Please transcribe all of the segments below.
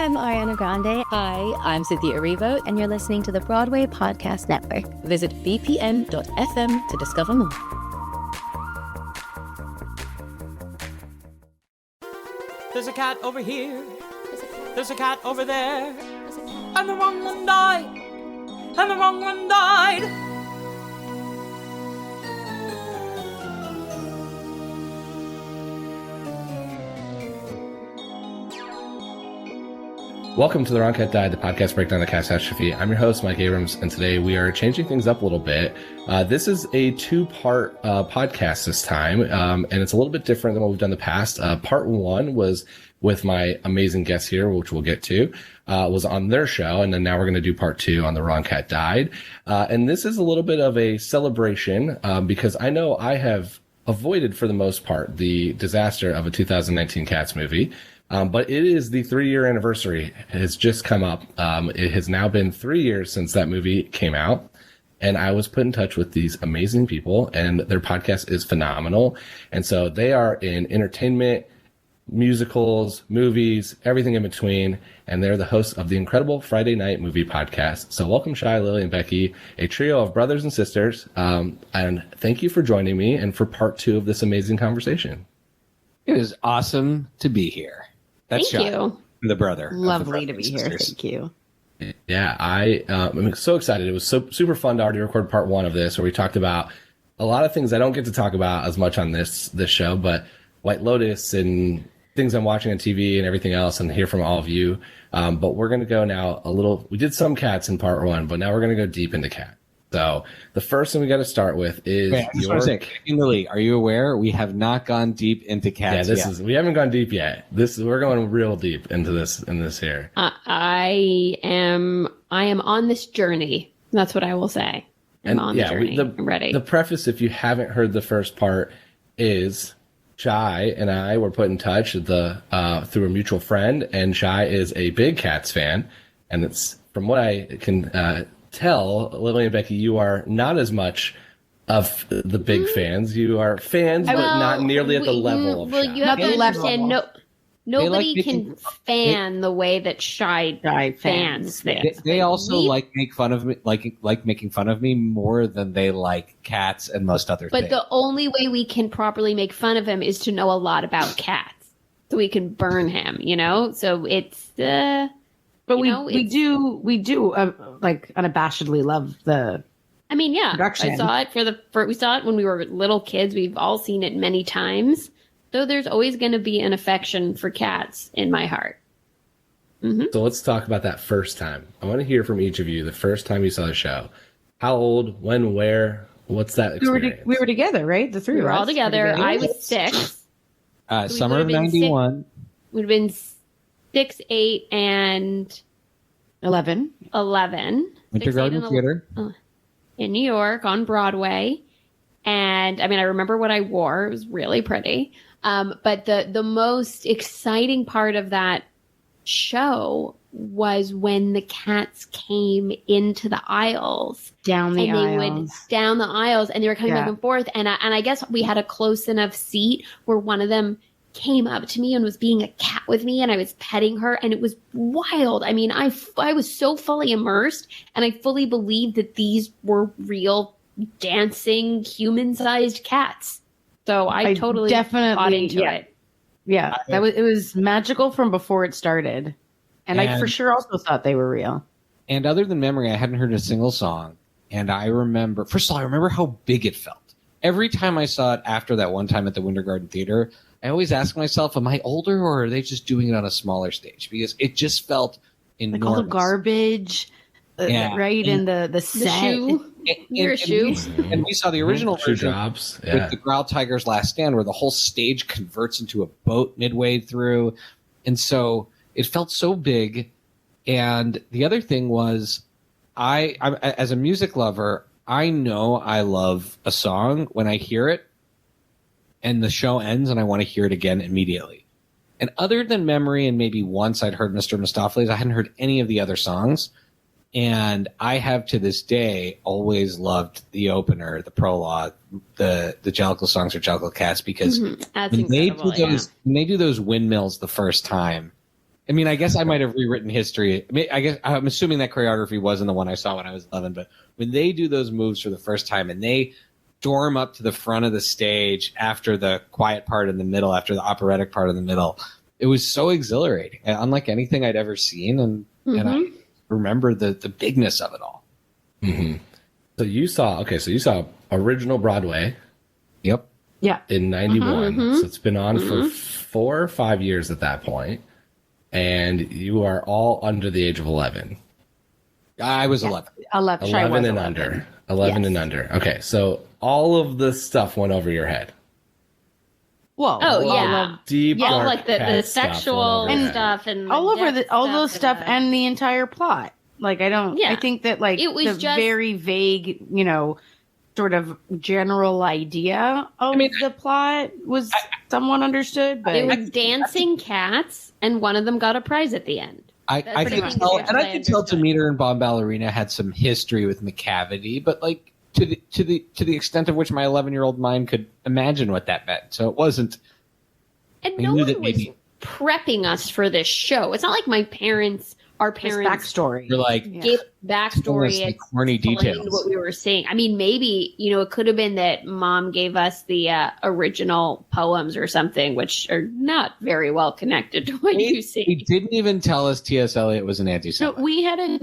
I'm Ariana Grande. Hi, I'm Cynthia Erivo, and you're listening to the Broadway Podcast Network. Visit bpn.fm to discover more. There's a cat over here. There's a cat over there. And the wrong one died. And the wrong one died. Welcome to The Wrong Cat Died, the podcast breakdown of Catastrophe. I'm your host, Mike Abrams, and today we are changing things up a little bit. This is a two-part podcast this time, and it's a little bit different than what we've done in the past. Part one was with my amazing guests here, which we'll get to, was on their show, and then now we're going to do part two on The Wrong Cat Died. And this is a little bit of a celebration, because I know I have avoided, for the most part, the disaster of a 2019 Cats movie. But it is the 3-year anniversary. It has just come up. It has now been 3 years since that movie came out. And I was put in touch with these amazing people, and their podcast is phenomenal. And so they are in entertainment, musicals, movies, everything in between. And they're the hosts of the incredible Friday Night Movie Podcast. So welcome, Shai, Lily, and Becky, a trio of brothers and sisters. And thank you for joining me and for part two of this amazing conversation. It is awesome to be here. That's Thank Shai, you. the brother. Lovely to be here. Thank you. Yeah, I'm so excited. It was super fun to already record part one of this, where we talked about a lot of things I don't get to talk about as much on this show, but White Lotus and things I'm watching on TV and everything else, and hear from all of you. But we're going to go now we did some Cats in part one, but now we're going to go deep into Cat. So the first thing we got to start with is Lily, are you aware we have not gone deep into Cats yet? We haven't gone deep yet. We're going real deep into this here. I am on this journey. That's what I will say. I'm on the journey. I'm ready. The preface, if you haven't heard the first part, is Shai and I were put in touch through a mutual friend, and Shai is a big Cats fan, and it's from what I can tell, Lily and Becky, you are not as much of the big fans. You are fans, but not nearly at the level of Shai. You have to understand, nobody can fan the way that Shai fans. They also make fun of me, like making fun of me more than they like Cats and most other things. But the only way we can properly make fun of him is to know a lot about Cats, so we can burn him. So it's. But we do like unabashedly love the. I mean, yeah, production. I saw it we saw it when we were little kids. We've all seen it many times. Though there's always going to be an affection for Cats in my heart. Mm-hmm. So let's talk about that first time. I want to hear from each of you the first time you saw the show. How old? When? Where? What's that experience? We were together, right? The three we of were us. all together. I was 6. Summer of 91. We'd have been 6, 8, and 11. Winter Garden Theater. In New York on Broadway. And I mean, I remember what I wore. It was really pretty. But the most exciting part of that show was when the Cats came into the aisles. Down the aisles, and they were coming back and forth. And I guess we had a close enough seat where one of them came up to me and was being a cat with me, and I was petting her, and it was wild. I mean, I was so fully immersed, and I fully believed that these were real dancing human-sized cats. So I totally bought into it. Yeah, it was magical from before it started, and I for sure also thought they were real. And other than memory, I hadn't heard a single song, and I remember how big it felt. Every time I saw it after that one time at the Winter Garden Theater, I always ask myself, am I older, or are they just doing it on a smaller stage? Because it just felt enormous. Like all the garbage, right? And the set. Shoe. You're a shoe. And we saw the original version jobs. with the Growl Tiger's Last Stand, where the whole stage converts into a boat midway through. And so it felt so big. And the other thing was, I as a music lover, I know I love a song when I hear it and the show ends and I want to hear it again immediately. And other than memory and maybe once I'd heard Mr. Mistopheles, I hadn't heard any of the other songs. And I have to this day always loved the opener, the prologue, the Jellicle songs or Jellicle Cats, because That's incredible, when they do those windmills the first time, I mean, I guess I might have rewritten history. I mean, I guess I'm assuming that choreography wasn't the one I saw when I was 11, but when they do those moves for the first time and they storm up to the front of the stage after the quiet part in the middle, after the operatic part in the middle, it was so exhilarating, and unlike anything I'd ever seen, and I remember the bigness of it all. Mm-hmm. So you saw original Broadway. Yep. Yeah. In 91. So it's been on for 4 or 5 years at that point. And you are all under the age of 11. I was 11. 11. Shai was 11 and under. 11 and under. Okay, so all of this stuff went over your head. Whoa. Oh, yeah. Deep, Yeah, dark like the cat sexual stuff went over your head. stuff and all over all those stuff and and the entire plot. Like, I think that, like, It was the just- very vague, sort of general idea of the plot was somewhat understood, but They were dancing cats, and one of them got a prize at the end. I pretty could much tell, what and I I could tell understood. Demeter and Bomb Ballerina had some history with McCavity, but like to the extent of which my 11-year-old mind could imagine what that meant. So it wasn't. And I no knew one that was maybe- prepping us for this show. It's not like our this parents backstory. You're like, gave backstory Like and corny explained details. what we were seeing. I mean, maybe, it could have been that mom gave us the original poems or something, which are not very well connected to what you He see. didn't even tell us T.S. Eliot was an So anti-Semite. we had a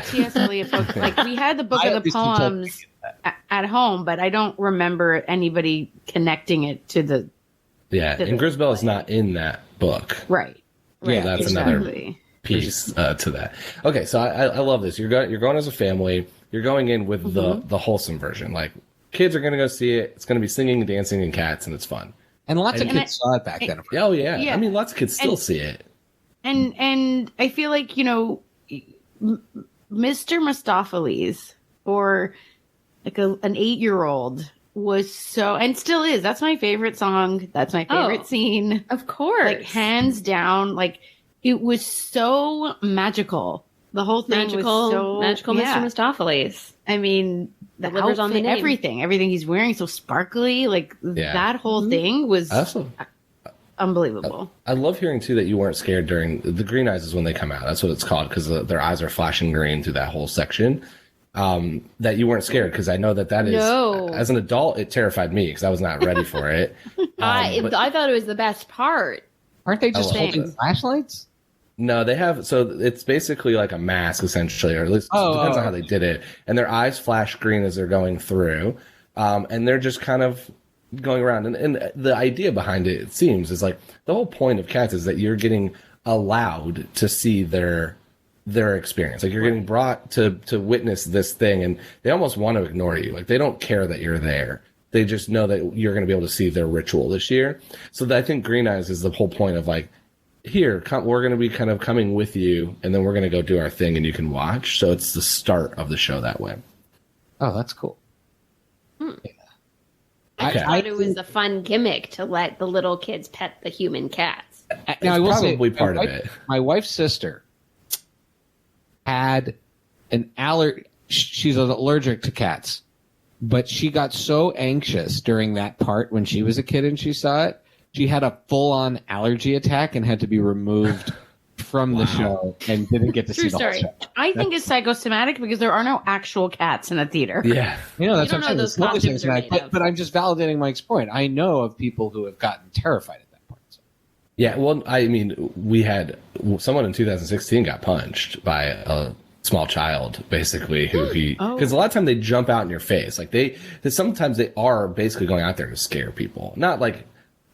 T.S. Eliot book. Like, we had the book I of at the least can tell- poems at home, but I don't remember anybody connecting it to the Yeah, and Grisbell is not in that book. right. Yeah, that's Exactly. another piece to that. Okay, so I love this. You're going as a family. You're going in with the wholesome version. Like, kids are going to go see it. It's going to be singing and dancing and cats, and it's fun. And lots of And kids saw it back then. Oh yeah. Yeah. I mean, lots of kids still see it. And I feel like, Mr. Mistopheles, or like an 8-year-old, was so, and still is. That's my favorite song. That's my favorite scene. Of course. Like, hands down. Like, it was so magical. The whole thing was so magical yeah. Mr. Mistopheles. I mean, the Delivers outfit, on the name. everything he's wearing, so sparkly. Like, that whole thing was Also, unbelievable. I love hearing too that you weren't scared during the green eyes is when they come out. That's what it's called because their eyes are flashing green through that whole section. That you weren't scared because I know that is No. as an adult it terrified me because I was not ready for it. I thought it was the best part. Aren't they just I love holding it. flashlights? No, they have. So it's basically like a mask, essentially, or at least it depends on how they did it. And their eyes flash green as they're going through, and they're just kind of going around. And the idea behind it, it seems, is like the whole point of cats is that you're getting allowed to see their experience. Like you're getting brought to witness this thing, and they almost want to ignore you. Like they don't care that you're there. They just know that you're going to be able to see their ritual this year. So I think Green Eyes is the whole point of like, here, we're going to be kind of coming with you, and then we're going to go do our thing, and you can watch. So it's the start of the show that way. Oh, that's cool. I Okay. thought it was a fun gimmick to let the little kids pet the human cats. Now, I will say, probably part my of wife- it. My wife's sister had an allergy. She's allergic to cats, but she got so anxious during that part when she was a kid and she saw it. She had a full-on allergy attack and had to be removed from the show and didn't get to True see the story. whole show. I think it's psychosomatic because there are no actual cats in a theater. Yeah. You know, that's don't what I'm know saying. those There's costumes are nothing made of. but I'm just validating Mike's point. I know of people who have gotten terrified at that point. So. Yeah, well, I mean, we had someone in 2016 got punched by a small child, basically, because a lot of time they jump out in your face. Like sometimes they are basically going out there to scare people, not like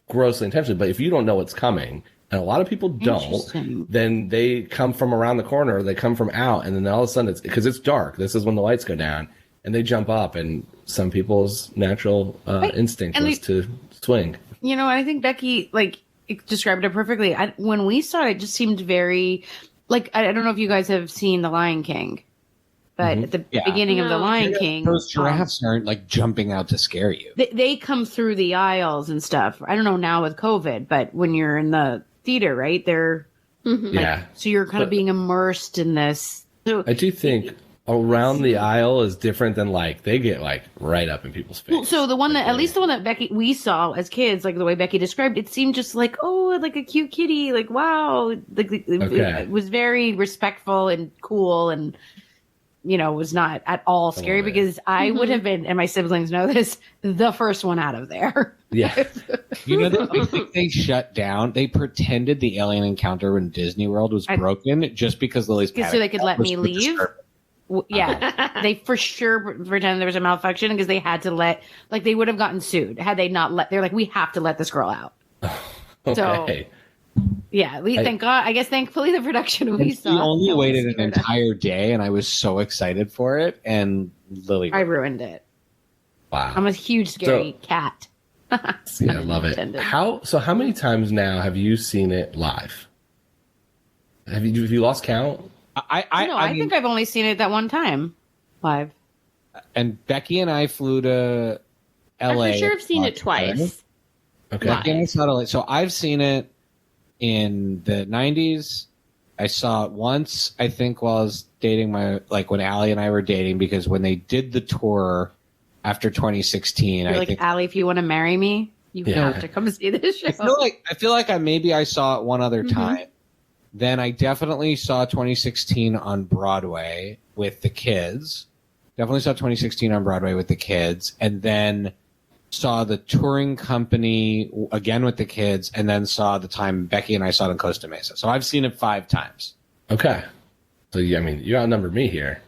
grossly intentionally, but if you don't know what's coming, and a lot of people don't, Interesting. then they come from around the corner, or they come from out, and then all of a sudden because it's dark. This is when the lights go down, and they jump up, and some people's natural instinct and was to swing. You know, I think Becky described it perfectly. When we saw it, it just seemed very like I don't know if you guys have seen The Lion King, but at the beginning of The No. Lion King, Those giraffes aren't like jumping out to scare you. they come through the aisles and stuff. I don't know now with COVID, but when you're in the theater, right? They're Yeah. so you're kind of being immersed in this. So I do think around the aisle is different than like they get like right up in people's face. Well, so the one that, at least the one that we saw as kids, like the way Becky described, it seemed just like, oh, like a cute kitty, like wow, like it was very respectful and cool, and was not at all scary because I would have been, and my siblings know this, the first one out of there. Yeah. I think they shut down. They pretended the alien encounter in Disney World was broken just because Lily's panic so they could let me leave. Yeah, they for sure pretended there was a malfunction because they had to they would have gotten sued had they not they're like, we have to let this girl out. Okay. So, yeah, thank God. I guess thankfully the production we saw. We only waited an entire day, and I was so excited for it. And Lily, I ruined it. Wow, I'm a huge scary cat. Yeah, I love it. How many times now have you seen it live? Have you lost count? I think I've only seen it that one time live. And Becky and I flew to LA. I for sure have seen it twice. Okay. Becky and I saw it LA. So I've seen it in the 90s. I saw it once, I think, while I was dating when Allie and I were dating, because when they did the tour after 2016, You're like, Allie, if you want to marry me, you have to come see this show. I feel like I saw it one other time. Then I definitely saw 2016 on Broadway with the kids. Definitely saw 2016 on Broadway with the kids. And then saw the touring company again with the kids. And then saw the time Becky and I saw it in Costa Mesa. So I've seen it 5 times. Okay. So, you outnumbered me here.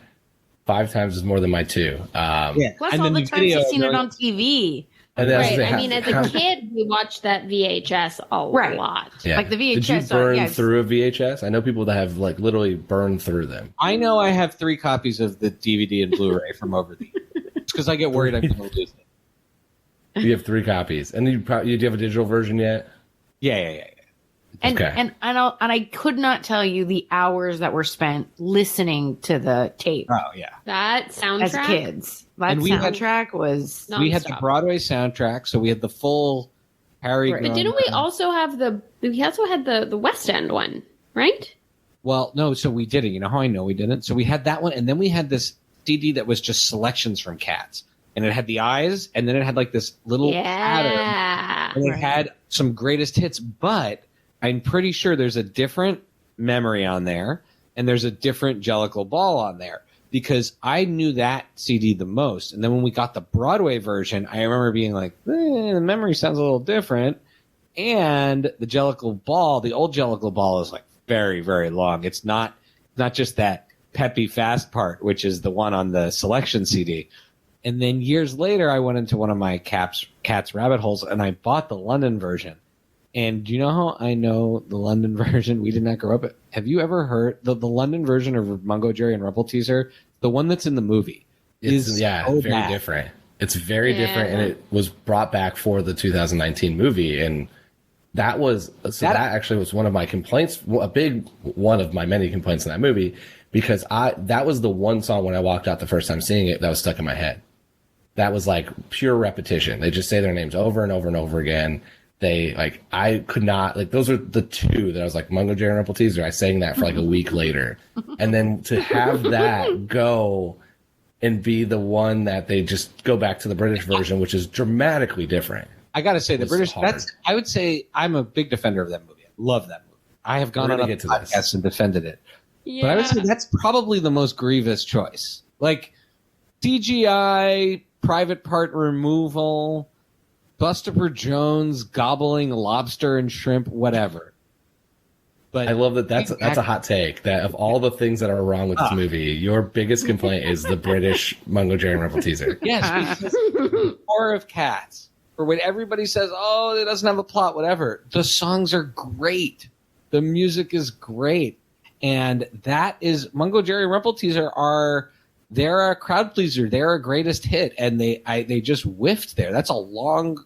5 times is more than my 2. Plus all the times you've seen it on TV. Right. I mean, as a kid, we watched that VHS a lot. Yeah. Like the VHS. Did you burn through a VHS? I know people that have literally burned through them. I know I have 3 copies of the DVD and Blu-ray from over the years. It's because I get worried I'm going to lose it. You have 3 copies, and do you have a digital version yet? Yeah. And I could not tell you the hours that were spent listening to the tape. Oh yeah, that soundtrack as kids. That soundtrack was. We had the Broadway soundtrack, so we had the full Harry. But didn't we also have We also had the West End one, right? Well, no. So we did it. You know how I know we didn't? So we had that one, and then we had this CD that was just selections from Cats, and it had the eyes, and then it had like this little pattern, and it had some greatest hits, but I'm pretty sure there's a different memory on there, and there's a different Jellicle ball on there, because I knew that CD the most. And then when we got the Broadway version, I remember being like, the memory sounds a little different. And the Jellicle ball, the old Jellicle ball, is like very, very long. It's not just that peppy fast part, which is the one on the selection CD. And then years later, I went into one of my Cat's rabbit holes, and I bought the London version. And do you know how I know the London version? We did not grow up. Have you ever heard the London version of Mungojerrie and Rumpleteazer? The one that's in the movie is very different. It's very different, and it was brought back for the 2019 movie. And that actually was one of my complaints, a big one of my many complaints in that movie, because that was the one song when I walked out the first time seeing it that was stuck in my head. That was like pure repetition. They just say their names over and over and over again. I could not, those are the 2 that I was like, Mungojerrie and Rumpleteazer. I sang that for like a week later. And then to have that go and be the one that they just go back to the British version, which is dramatically different. I got to say, the British, I would say I'm a big defender of that movie. I love that movie. I have gone on other podcasts and defended it. Yeah. But I would say that's probably the most grievous choice. Like CGI, private part removal, Buster Jones gobbling lobster and shrimp, whatever. But I love that that's a hot take, that of all the things that are wrong with this movie, your biggest complaint is the British Mungojerrie and Rumpleteazer. Yes, because the core of Cats, or when everybody says, oh, it doesn't have a plot, whatever, the songs are great. The music is great. And that is, Mungojerrie and Rumpleteazer they're a crowd pleaser. They're a greatest hit. And they just whiffed there. That's a long,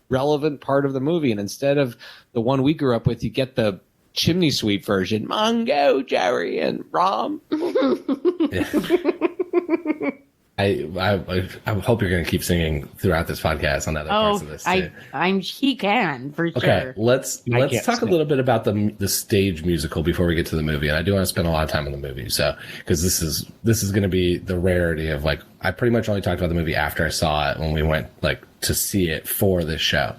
relevant part of the movie. And instead of the one we grew up with, you get the chimney sweep version, Mungojerrie and I hope you're going to keep singing throughout this podcast on other parts of this too. He can for sure. Okay, let's talk a little bit about the stage musical before we get to the movie, and I do want to spend a lot of time on the movie, so because this is going to be the rarity of like I pretty much only talked about the movie after I saw it when we went like to see it for this show.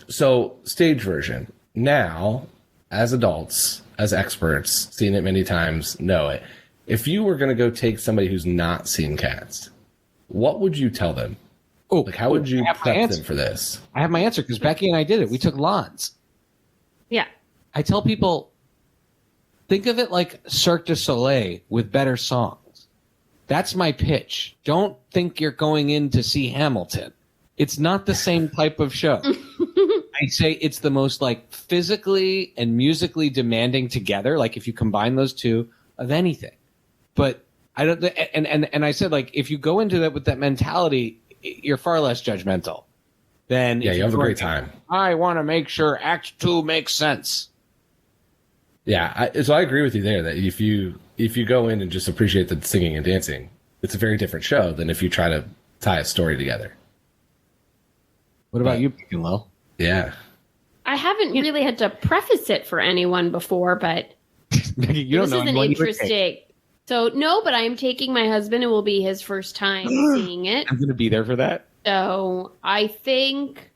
So stage version now, as adults, as experts, seen it many times, know it. If you were going to go take somebody who's not seen Cats, what would you tell them? How would you prep them for this? I have my answer because Becky and I did it. We took lawns. Yeah. I tell people, think of it like Cirque du Soleil with better songs. That's my pitch. Don't think you're going in to see Hamilton. It's not the same type of show. I say it's the most like physically and musically demanding together. Like if you combine those two of anything. But I don't, and I said, like, if you go into that with that mentality, you're far less judgmental than you have a great time. I want to make sure Act 2 makes sense. Yeah, so I agree with you there that if you go in and just appreciate the singing and dancing, it's a very different show than if you try to tie a story together. What about you, Lil? Yeah, I haven't really had to preface it for anyone before, but you don't this know is an interesting. So no, but I am taking my husband. It will be his first time seeing it. I'm going to be there for that. So I think,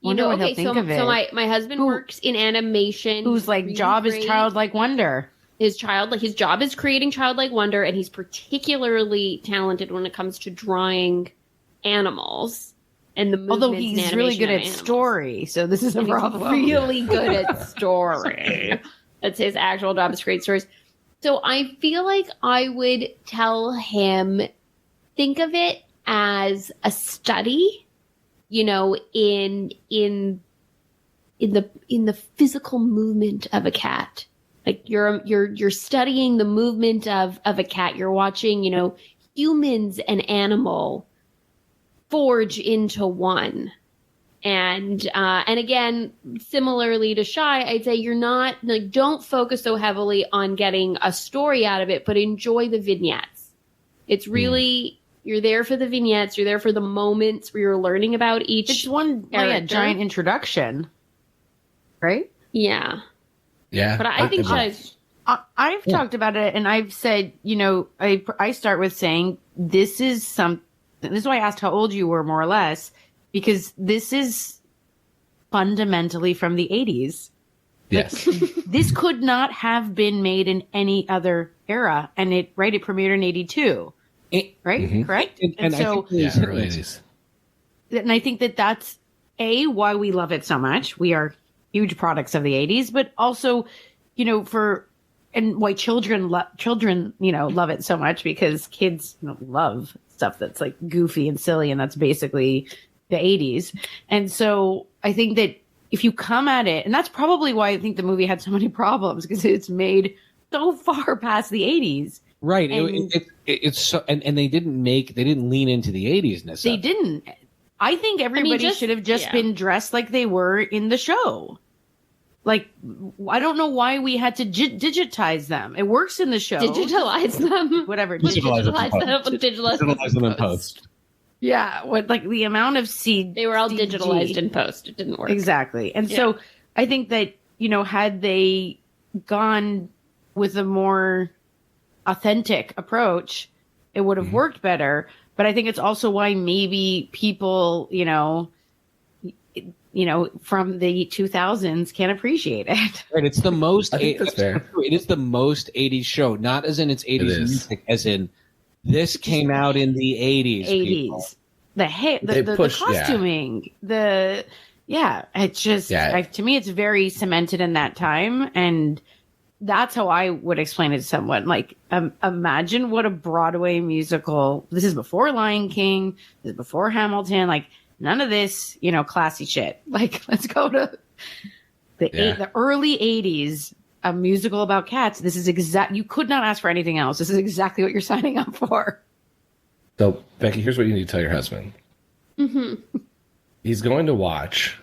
what he'll think of it. So my husband works in animation. Whose like job is childlike wonder. His job is creating childlike wonder, and he's particularly talented when it comes to drawing animals and the movements. Although he's really good at story, so this is a problem. He's really good at story. That's his actual job, is to create stories. So I feel like I would tell him, think of it as a study, in the physical movement of a cat. Like you're studying the movement of a cat. You're watching, humans and animal forge into one. And again, similarly to Shai, I'd say you're not like, don't focus so heavily on getting a story out of it, but enjoy the vignettes. It's really, you're there for the vignettes. You're there for the moments where you're learning about each. It's one giant introduction, right? Yeah. Yeah. But I think I've talked about it, and I've said, I start with saying this is why I asked how old you were, more or less. Because this is fundamentally from the 80s. Yes. This could not have been made in any other era. And it premiered in 82. Right? Mm-hmm. Correct? And so, early 80s. And I think that's why we love it so much. We are huge products of the 80s, but also, and why children love it so much, because kids love stuff that's like goofy and silly, and that's basically the 80s. And so I think that if you come at it, and that's probably why I think the movie had so many problems, because it's made so far past the 80s. Right. It's so, and they didn't lean into the 80s necessarily. They didn't. I think everybody should have just been dressed like they were in the show. Like, I don't know why we had to digitize them. It works in the show. Digitalize them. Whatever. Digitalize them in post. Yeah, the amount of seed. They were all digitalized in post. It didn't work. Exactly. And so I think that, had they gone with a more authentic approach, it would have worked better. But I think it's also why maybe people, from the 2000s can't appreciate it. Right. It's the most, I think that's fair. It is the most 80s show, not as in its 80s music, as in this came out in the 80s. 80s. People. The costuming, it's just, to me, it's very cemented in that time. And that's how I would explain it to someone. Like, imagine what a Broadway musical, this is before Lion King, this is before Hamilton, like none of this, classy shit. Like, let's go to the early 80s, a musical about cats. This is you could not ask for anything else. This is exactly what you're signing up for. So, Becky, here's what you need to tell your husband. Mm-hmm. He's going to watch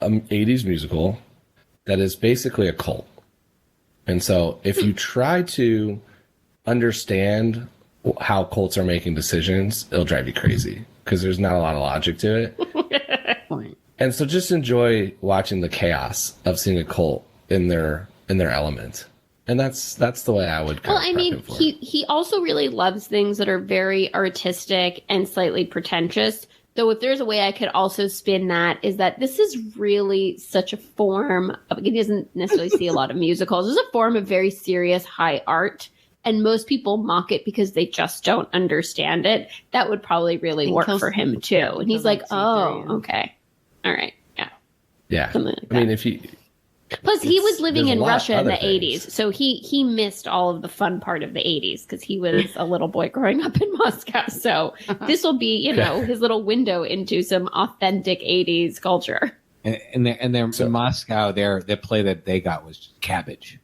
an 80s musical that is basically a cult. And so, if you try to understand, how Colts are making decisions, it'll drive you crazy because there's not a lot of logic to it. And so just enjoy watching the chaos of seeing a Colt in their element. And that's the way I would. Well, I mean, he also really loves things that are very artistic and slightly pretentious. Though if there's a way I could also spin that is that this is really such a form of, he doesn't necessarily see a lot of musicals. It's a form of very serious high art. And most people mock it because they just don't understand it. That would probably really work for him too. And he's like, oh, okay. All right. Yeah. Yeah. Something like that. I mean, if he... Plus, he was living in Russia in the things. 80s, so he missed all of the fun part of the 80s because he was a little boy growing up in Moscow. So this will be, his little window into some authentic 80s culture. And they're in Moscow. The play that they got was Cabbage.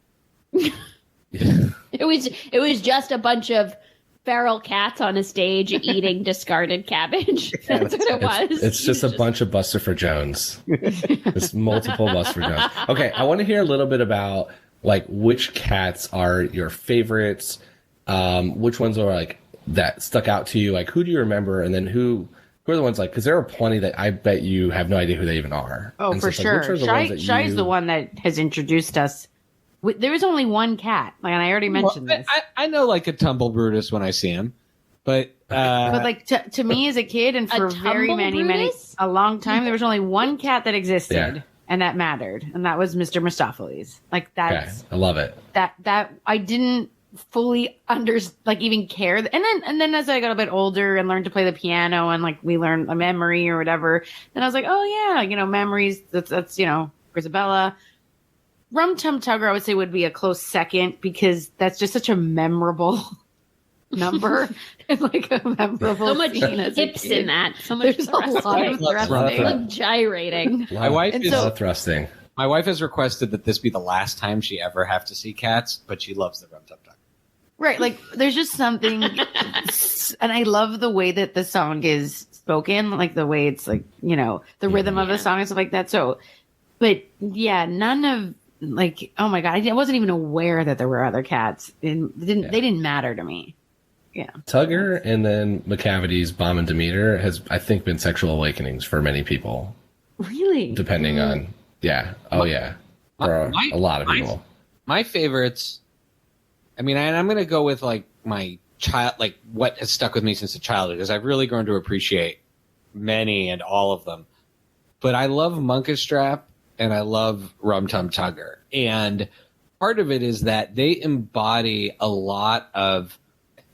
It was just a bunch of feral cats on a stage eating discarded cabbage. That's what it was. It's just a bunch of Buster for Jones. It's multiple Buster for Jones. Okay, I want to hear a little bit about like which cats are your favorites, which ones are like that stuck out to you, like who do you remember, and then who are the ones like, because there are plenty that I bet you have no idea who they even are. Oh, and for so sure. Like, Shai's the one that has introduced us. There was only one cat, like, and I already mentioned this. I know like a Tumble Brutus when I see him, but like to me as a kid and for very many a long time, there was only one cat that existed and that mattered, and that was Mr. Mistopheles. Like that's I love it. That I didn't fully even care, and then as I got a bit older and learned to play the piano and like we learned a memory or whatever, then I was like, oh yeah, memories. That's Grisabella. Rum Tum Tugger, I would say, would be a close second because that's just such a memorable number. Like a memorable. So much hips in that. So much thrusting. Like gyrating. My wife is thrusting. My wife has requested that this be the last time she ever have to see cats, but she loves the Rum Tum Tugger. Right, like there's just something, and I love the way that the song is spoken, like the way it's like the rhythm of the song and stuff like that. So, but yeah, none of. Like, oh my God, I wasn't even aware that there were other cats. They didn't matter to me. Yeah. Tugger and then McCavity's Bomb and Demeter has, I think, been sexual awakenings for many people. Really? Depending on, yeah. Oh, yeah. For a lot of people. My favorites, I mean, I'm going to go with like my child, like what has stuck with me since a childhood, because I've really grown to appreciate many and all of them. But I love Mungojerrie and I love Rum Tum Tugger. And part of it is that they embody a lot of,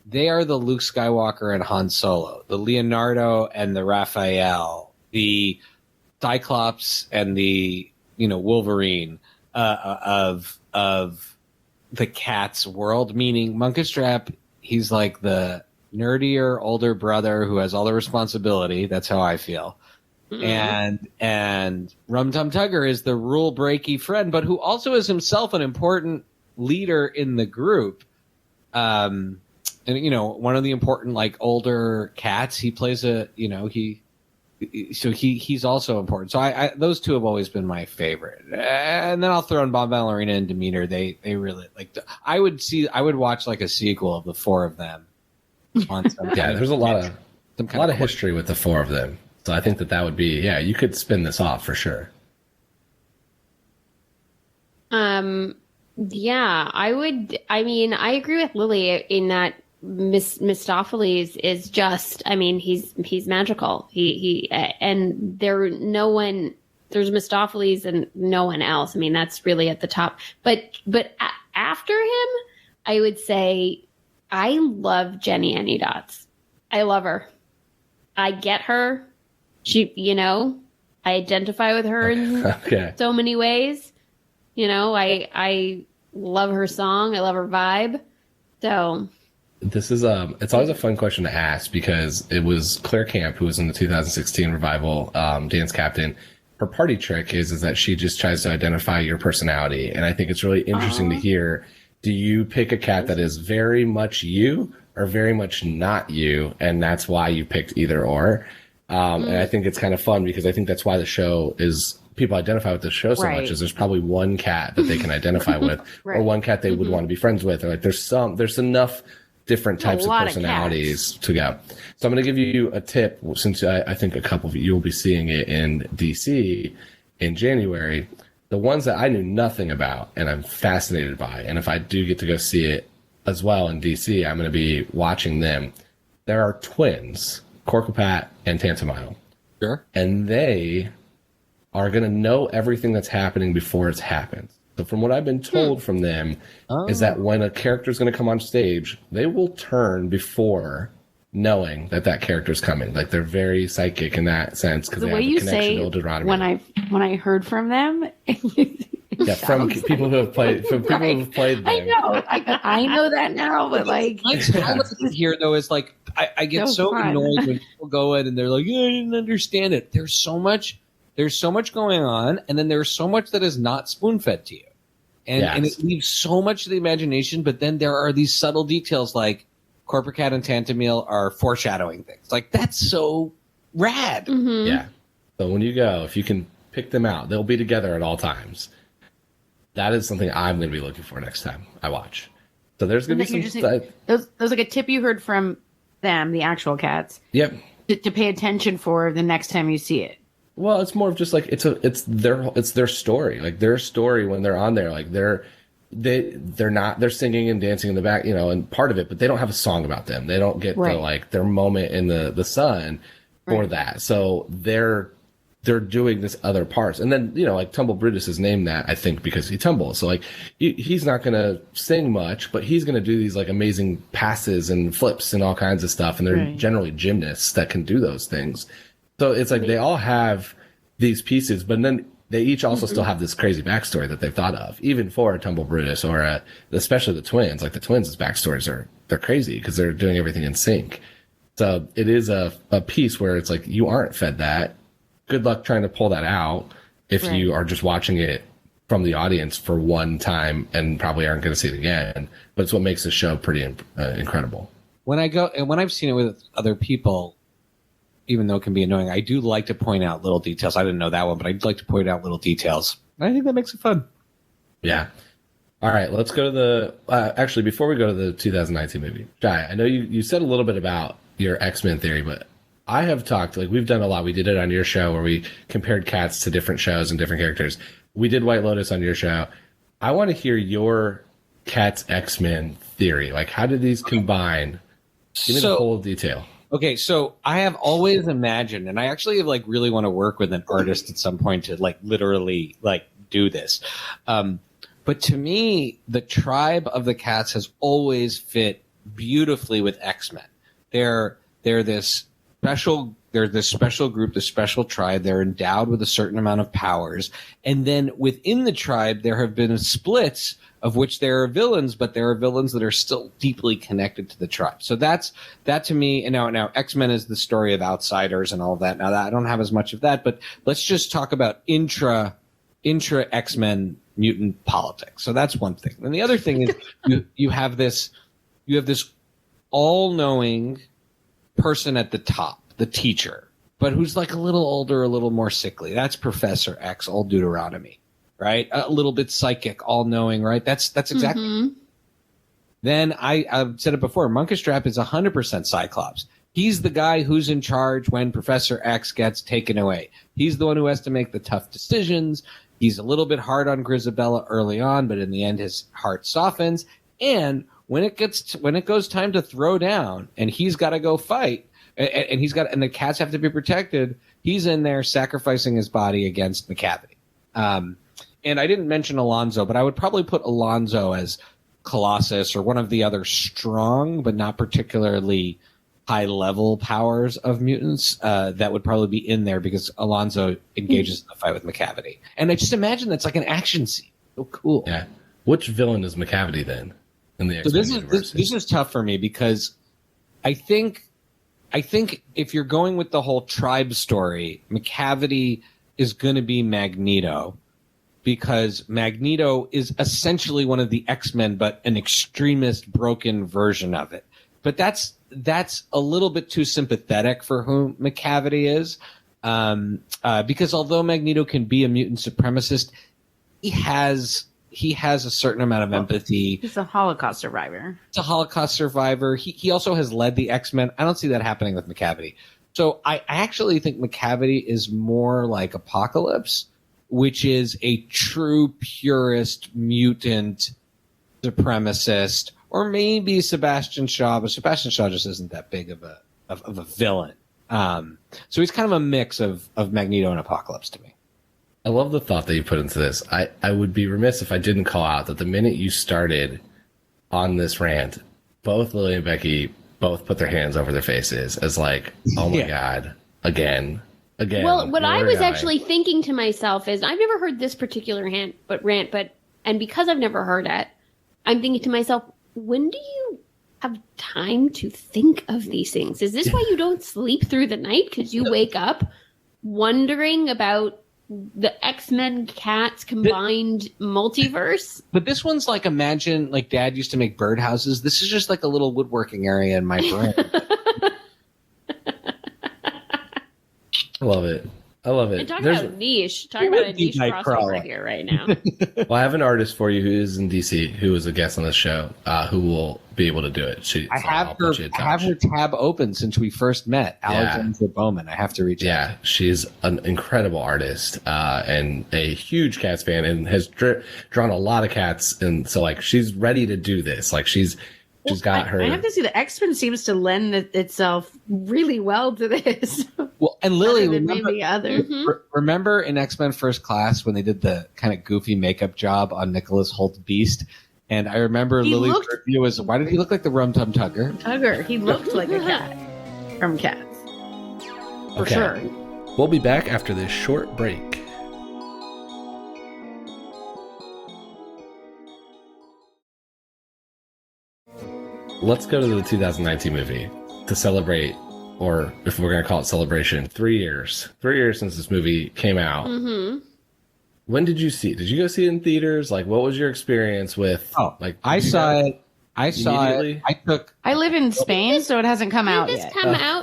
they are the Luke Skywalker and Han Solo, the Leonardo and the Raphael, the Cyclops and the, Wolverine of the cat's world, meaning Mungojerrie, he's like the nerdier older brother who has all the responsibility. That's how I feel. And Rum Tum Tugger is the rule breaky friend, but who also is himself an important leader in the group. And one of the important like older cats. He plays he's also important. So I those two have always been my favorite. And then I'll throw in Bomb Ballerina and Demeter. They really like. I would watch like a sequel of the four of them. On some there's a lot of history with the four of them. So I think that would be, you could spin this off for sure. Yeah, I would. I mean, I agree with Lily in that Mistopheles is just, he's magical. He and there's Mistopheles and no one else. I mean, that's really at the top. But after him, I would say I love Jenny Any Dots. I love her. I get her. She, I identify with her in so many ways. I love her song. I love her vibe. So this is it's always a fun question to ask because it was Claire Camp, who was in the 2016 revival dance captain. Her party trick is that she just tries to identify your personality, and I think it's really interesting to hear. Do you pick a cat that is very much you or very much not you, and that's why you picked either or? And I think it's kind of fun because I think that's why the show is, people identify with the show so much, is there's probably one cat that they can identify with or one cat they would want to be friends with. Or like there's enough different types of personalities to go. So I'm going to give you a tip, since I think a couple of you will be seeing it in DC in January. The ones that I knew nothing about and I'm fascinated by, and if I do get to go see it as well in DC, I'm going to be watching them. There are twins, Corcopat and Tantamile. Sure. And they are going to know everything that's happening before it's happened. So from what I've been told from them is that when a character is going to come on stage, they will turn before knowing that that character is coming. Like they're very psychic in that sense because they have a connection to Deuteronomy. When I heard from them, yeah, from people who have played, from people who have played them. I know, I know that now, but like, I here though is like I get so annoyed when people go in and they're like, I didn't understand it. There's so much going on, and then there's so much that is not spoon-fed to you. And it leaves so much to the imagination, but then there are these subtle details like Corporate and Tantamile are foreshadowing things. Like, that's so rad. Mm-hmm. Yeah. So when you go, if you can pick them out, they'll be together at all times. That is something I'm going to be looking for next time I watch. So there's going to be some... Those like a tip you heard from them, the actual cats. Yep. To pay attention for the next time you see it. Well, it's more of just like it's their story. Like their story when they're on there, like they're singing and dancing in the back, and part of it, but they don't have a song about them. They don't get their moment in the sun for that. So they're doing this other parts. And then, like Tumble Brutus is named that, I think, because he tumbles. So like he's not going to sing much, but he's going to do these like amazing passes and flips and all kinds of stuff. And they're generally gymnasts that can do those things. So it's like they all have these pieces, but then they each also still have this crazy backstory that they've thought of, even for Tumble Brutus or especially the twins. Like the twins' backstories they're crazy because they're doing everything in sync. So it is a piece where it's like you aren't fed that. Good luck trying to pull that out if you are just watching it from the audience for one time and probably aren't going to see it again. But it's what makes the show pretty incredible. When I go and when I've seen it with other people, even though it can be annoying, I do like to point out little details. I didn't know that one, but I'd like to point out little details. I think that makes it fun. Yeah. All right, let's go to the... actually, before we go to the 2019 movie, Shai, I know you said a little bit about your X-Men theory, but I have talked... Like, we've done a lot. We did it on your show where we compared cats to different shows and different characters. We did White Lotus on your show. I want to hear your Cats X-Men theory. Like, how did these combine? Give me the whole detail. Okay, so I have always imagined, and I actually like really want to work with an artist at some point to like literally like do this. But to me, the tribe of the cats has always fit beautifully with X-Men. They're this special group, this special tribe. They're endowed with a certain amount of powers, and then within the tribe, there have been splits of which there are villains, but there are villains that are still deeply connected to the tribe. So that to me, and now X-Men is the story of outsiders and all of that. Now I don't have as much of that, but let's just talk about intra X-Men mutant politics. So that's one thing. And the other thing is you have this all-knowing person at the top, the teacher, but who's like a little older, a little more sickly. That's Professor X, old Deuteronomy. Right, a little bit psychic, all-knowing. Right, that's exactly. Mm-hmm. Then I've said it before. Mungojerrie is 100% Cyclops. He's the guy who's in charge when Professor X gets taken away. He's the one who has to make the tough decisions. He's a little bit hard on Grisabella early on, but in the end, his heart softens. And when it goes time to throw down, and he's got to go fight, and the cats have to be protected. He's in there sacrificing his body against Macavity. And I didn't mention Alonzo, but I would probably put Alonzo as Colossus or one of the other strong but not particularly high-level powers of mutants that would probably be in there because Alonzo engages in the fight with Macavity. And I just imagine that's like an action scene. So cool. Yeah. Which villain is Macavity then in the X-Men universe? This is tough for me because I think if you're going with the whole tribe story, Macavity is going to be Magneto. Because Magneto is essentially one of the X-Men, but an extremist, broken version of it. But that's a little bit too sympathetic for who Macavity is. Because although Magneto can be a mutant supremacist, he has he has a certain amount of empathy. He's a Holocaust survivor. He's a Holocaust survivor. He also has led the X-Men. I don't see that happening with Macavity. So I actually think Macavity is more like Apocalypse, which is a true purist mutant supremacist, or maybe Sebastian Shaw, but Sebastian Shaw just isn't that big of a villain. So he's kind of a mix of Magneto and Apocalypse to me. I love the thought that you put into this. I would be remiss if I didn't call out that the minute you started on this rant, both Lily and Becky both put their hands over their faces as like, oh my God, again. Well, what I was actually thinking to myself is, I've never heard this particular rant, and because I've never heard it, I'm thinking to myself, when do you have time to think of these things? Is this why you don't sleep through the night? Because you wake up wondering about the X-Men cats combined multiverse? But this one's like, imagine like Dad used to make birdhouses. This is just like a little woodworking area in my brain. I love it. And talk about a niche crossover here right now. Well, I have an artist for you who is in DC, who is a guest on the show, who will be able to do it. I have her tab open since we first met, Alexandra Bowman. I have to reach out. Yeah, she's an incredible artist and a huge Cats fan, and has drawn a lot of cats. And so, like, she's ready to do this. Like, she's got her. I have to see the X-Men seems to lend itself really well to this. Well, and Lily, remember in X-Men First Class when they did the kind of goofy makeup job on Nicholas Holt's Beast? And I remember Lily's review was, why did he look like the Rum Tum Tugger? Tugger. He looked like a cat from Cats. For sure. We'll be back after this short break. Let's go to the 2019 movie to celebrate, or if we're going to call it celebration, 3 years. 3 years since this movie came out. Mm-hmm. When did you see it? Did you go see it in theaters? Like, what was your experience with? I saw it. I live in Spain, so it hasn't come out yet.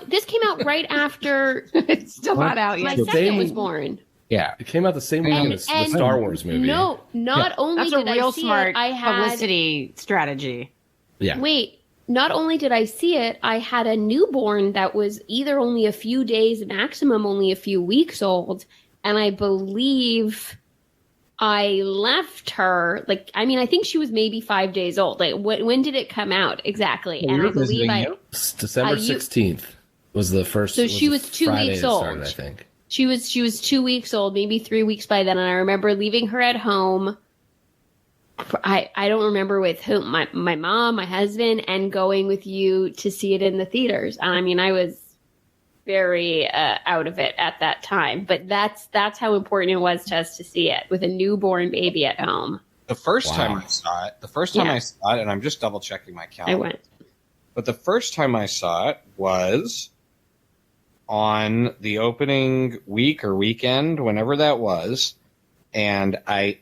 This came out right after. It's still not out yet. My second was born. Yeah, it came out the same week as the Star Wars movie. No, not only that's did a real I see smart it, I had publicity strategy. Yeah. Wait. Not only did I see it, I had a newborn that was either only a few days, maximum only a few weeks old. And I believe I left her, I think she was maybe 5 days old. Like, when did it come out exactly? Well, and I believe December 16th was the first. So she was 2 weeks old. Started, I think. She was 2 weeks old, maybe 3 weeks by then. And I remember leaving her at home. I don't remember with whom, my mom, my husband, and going with you to see it in the theaters. I mean, I was very out of it at that time, but that's how important it was to us to see it with a newborn baby at home. The first time I saw it, and I'm just double checking my calendar. I went. But the first time I saw it was on the opening week or weekend, whenever that was. And I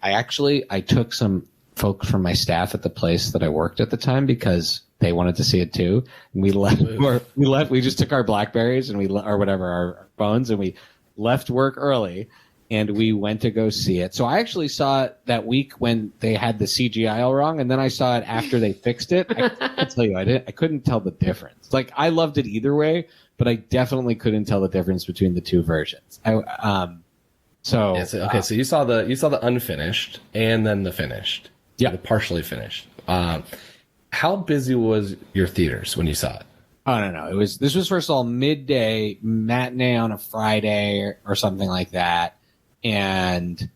took some folks from my staff at the place that I worked at the time because they wanted to see it too. And we left. We just took our Blackberries and our phones, and we left work early, and we went to go see it. So I actually saw it that week when they had the CGI all wrong, and then I saw it after they fixed it. I tell you, I couldn't tell the difference. Like, I loved it either way, but I definitely couldn't tell the difference between the two versions. So you saw the unfinished and then the finished. Yeah, the partially finished. How busy was your theaters when you saw it? Oh no! This was first of all midday matinee on a Friday or something like that, and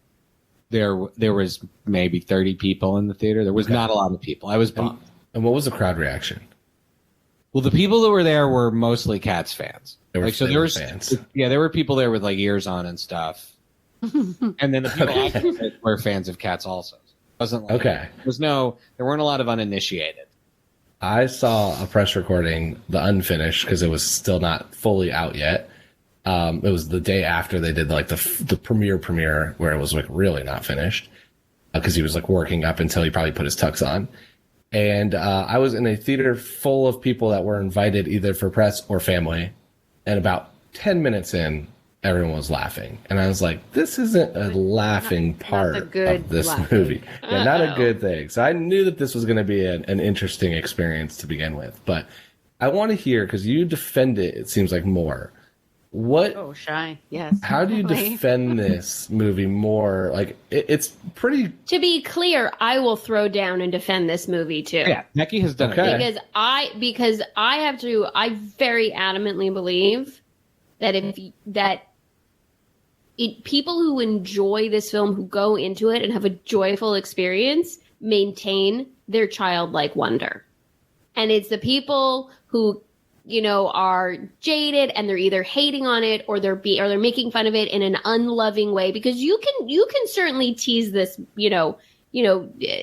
there was maybe 30 people in the theater. There was not a lot of people. I was bummed. And what was the crowd reaction? Well, the people that were there were mostly Cats fans. There were fans. Yeah, there were people there with like ears on and stuff. And then the people were fans of Cats also. Wasn't like, okay. There weren't a lot of uninitiated. I saw a press recording, the unfinished, because it was still not fully out yet. It was the day after they did like the premiere where it was like really not finished, because he was like working up until he probably put his tux on. And I was in a theater full of people that were invited either for press or family. And about 10 minutes in, everyone was laughing. And I was like, this isn't a laughing part of this movie. Yeah, not a good thing. So I knew that this was going to be an interesting experience to begin with. But I want to hear, because you defend it seems like more. What? Oh, Shai. Yes. How do you defend this movie more? Like, it's pretty. To be clear, I will throw down and defend this movie too. Yeah, Becky has done it. Because I very adamantly believe that people who enjoy this film, who go into it and have a joyful experience, maintain their childlike wonder. And it's the people who, are jaded and they're either hating on it or they're making fun of it in an unloving way, because you can certainly tease this,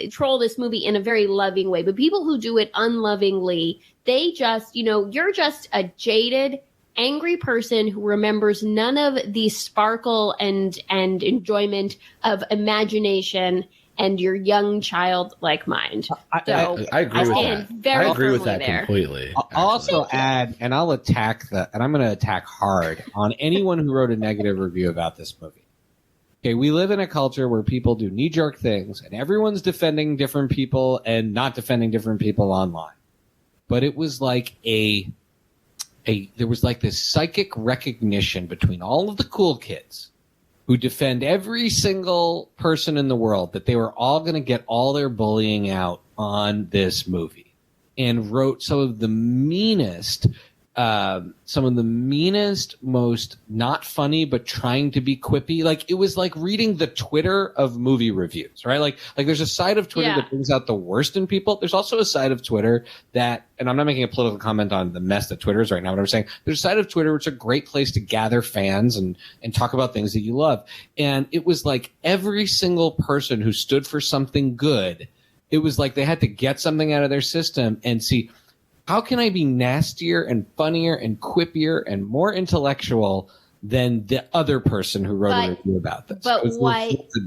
troll this movie in a very loving way, but people who do it unlovingly, they just, you're just a jaded, angry person who remembers none of the sparkle and enjoyment of imagination and your young childlike mind. I agree with that. I agree with that completely. I'll also add, and I'll attack and I'm going to attack hard on anyone who wrote a negative review about this movie. Okay, we live in a culture where people do knee-jerk things, and everyone's defending different people and not defending different people online. But it was like there was like this psychic recognition between all of the cool kids who defend every single person in the world that they were all going to get all their bullying out on this movie, and wrote some of the meanest, most not funny, but trying to be quippy. Like, it was like reading the Twitter of movie reviews, right? Like there's a side of Twitter that brings out the worst in people. There's also a side of Twitter that, and I'm not making a political comment on the mess that Twitter is right now, but I'm saying there's a side of Twitter which is a great place to gather fans and talk about things that you love. And it was like every single person who stood for something good, it was like they had to get something out of their system and see, how can I be nastier and funnier and quippier and more intellectual than the other person who wrote a review about this? But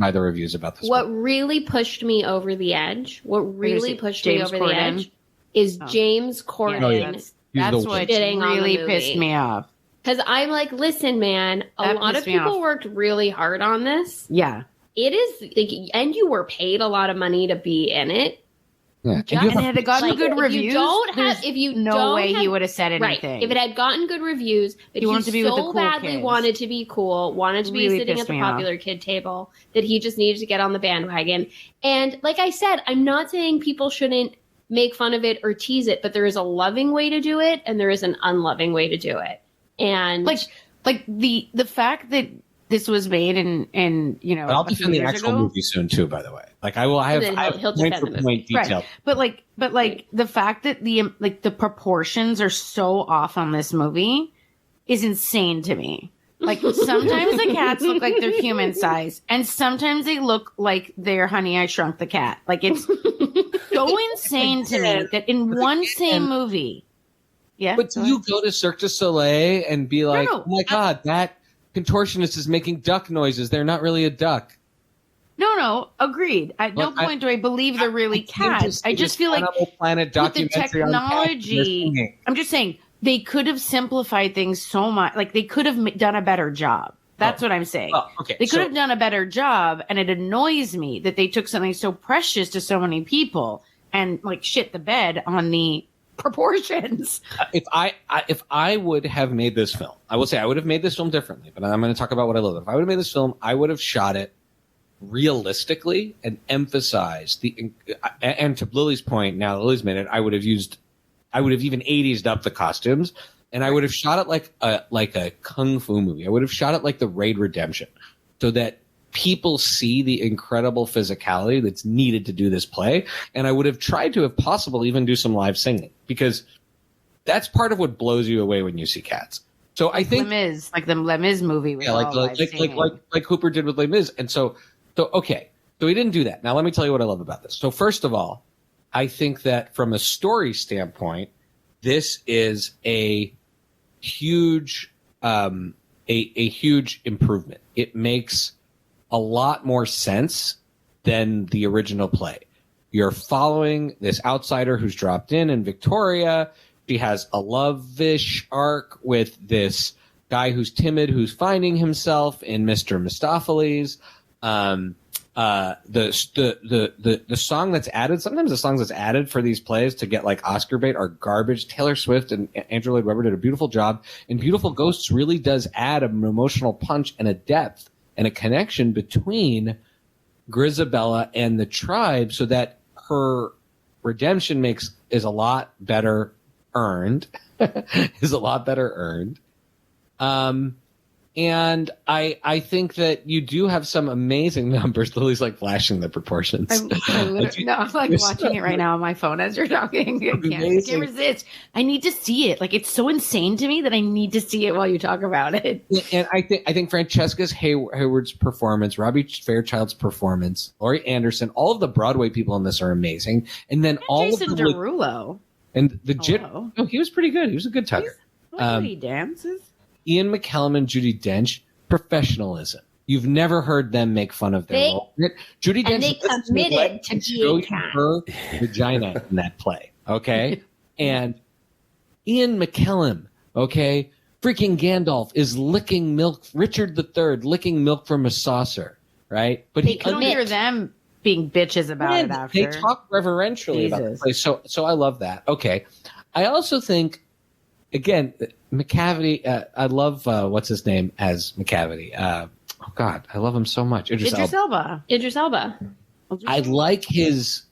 by the reviews about this. What really pushed me over the edge? The edge is James Corden. That's what really pissed me off. Because I'm like, listen, man, a lot of people worked really hard on this. Yeah, it is, and you were paid a lot of money to be in it. Yeah. And it had gotten good reviews. If you no way he would have said anything. Right. If it had gotten good reviews, but he wanted to be with the cool badly kids. Wanted to be cool, wanted to be sitting at the popular kid table, that he just needed to get on the bandwagon. And like I said, I'm not saying people shouldn't make fun of it or tease it, but there is a loving way to do it and there is an unloving way to do it. And like the fact that this was made and but I'll defend the actual movie soon too, by the way. Like I have point for point detail. Right. But the fact that the proportions are so off on this movie is insane to me. Like, sometimes the cats look like they're human size, and sometimes they look like they're Honey, I Shrunk the Cat. Like, it's so insane to me that in one same movie. Yeah. But do you go to Cirque du Soleil and be like, oh my God, that contortionist is making duck noises. They're not really a duck. No, agreed. At no point do I believe they're really cats. I just feel like Planet with the technology, I'm just saying, they could have simplified things so much. Like, they could have done a better job. That's what I'm saying. Okay. They could have done a better job, and it annoys me that they took something so precious to so many people and, like, shit the bed on the proportions. If I would have made this film, I will say I would have made this film differently, but I'm going to talk about what I love. If I would have made this film, I would have shot it realistically and emphasized and to Lily's point, now that Lily's made it, I would have even 80'd up the costumes, and I would have shot it like a kung fu movie. I would have shot it like The Raid Redemption, so that people see the incredible physicality that's needed to do this play. And I would have tried to, if possible, even do some live singing, because that's part of what blows you away when you see Cats. So I think Les Mis, like the Les Mis movie, like Hooper did with Les Mis. And so okay, so he didn't do that. Now let me tell you what I love about this. So first of all, I think that from a story standpoint, this is a huge huge improvement. It makes a lot more sense than the original play. You're following this outsider who's dropped in Victoria. She has a love-ish arc with this guy who's timid, who's finding himself in Mr. Mistopheles. The song that's added, sometimes the songs that's added for these plays to get like Oscar bait are garbage. Taylor Swift and Andrew Lloyd Webber did a beautiful job, and Beautiful Ghosts really does add an emotional punch and a depth and a connection between Grisabella and the tribe, so that her redemption is a lot better earned. And I think that you do have some amazing numbers. Lily's like flashing the proportions. I'm like watching it right now on my phone as you're talking. I can't resist. I need to see it. Like, it's so insane to me that I need to see it while you talk about it. And I think Francesca Hayward's performance, Robbie Fairchild's performance, Laurie Anderson, all of the Broadway people in this are amazing. And then Jason Derulo. And the he was pretty good. He was a good tugger. He dances. Ian McKellen and Judi Dench, professionalism. You've never heard them make fun of their role. Judi Dench they committed to being her vagina in that play, okay? And Ian McKellen, okay? Freaking Gandalf is licking milk, Richard III licking milk from a saucer, right? But you don't hear them being bitches about it after. They talk reverentially about the play, so I love that. Okay. I also think, again, McCavity, I love, what's his name as McCavity? Oh, God, I love him so much. Idris Elba. I like his...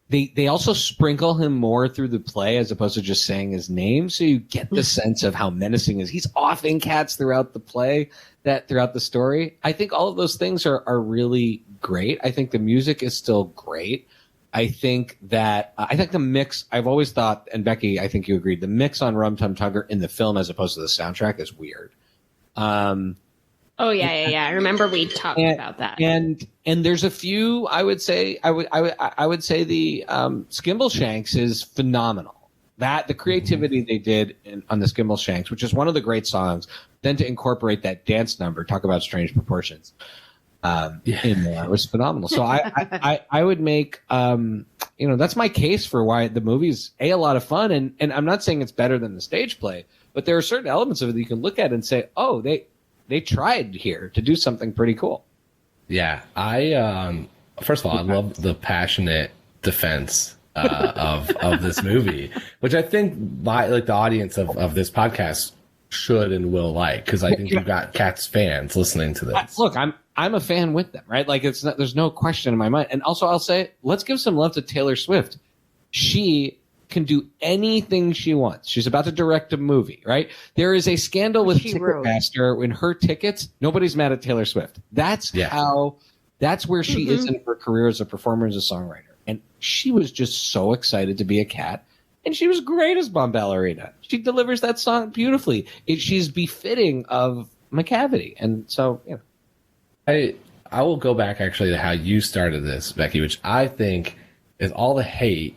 They also sprinkle him more through the play as opposed to just saying his name, so you get the sense of how menacing is. He's offing cats throughout the play, throughout the story. I think all of those things are really great. I think the music is still great. I think the mix, I've always thought, and Becky, I think you agreed, the mix on Rum Tum Tugger in the film as opposed to the soundtrack is weird. I remember we talked about that. And there's a few, I would say the Skimbleshanks is phenomenal. The creativity they did on the Skimbleshanks, which is one of the great songs, then to incorporate that dance number, talk about strange proportions. In there. It was phenomenal. So I would make, that's my case for why the movie's a lot of fun. And I'm not saying it's better than the stage play, but there are certain elements of it that you can look at and say, oh, they tried here to do something pretty cool. Yeah. First of all, I love the passionate defense of this movie, which I think the audience of this podcast should and will like, because I think you've got Cats fans listening to this. Look, I'm a fan with them, right? Like, there's no question in my mind. And also, I'll say, let's give some love to Taylor Swift. She can do anything she wants. She's about to direct a movie, right? There is a scandal with Ticketmaster in her tickets. Nobody's mad at Taylor Swift. That's where she is in her career as a performer, as a songwriter. And she was just so excited to be a cat. And she was great as Bomb Ballerina. She delivers that song beautifully. She's befitting of McCavity. And so, I will go back actually to how you started this, Becky, which I think is all the hate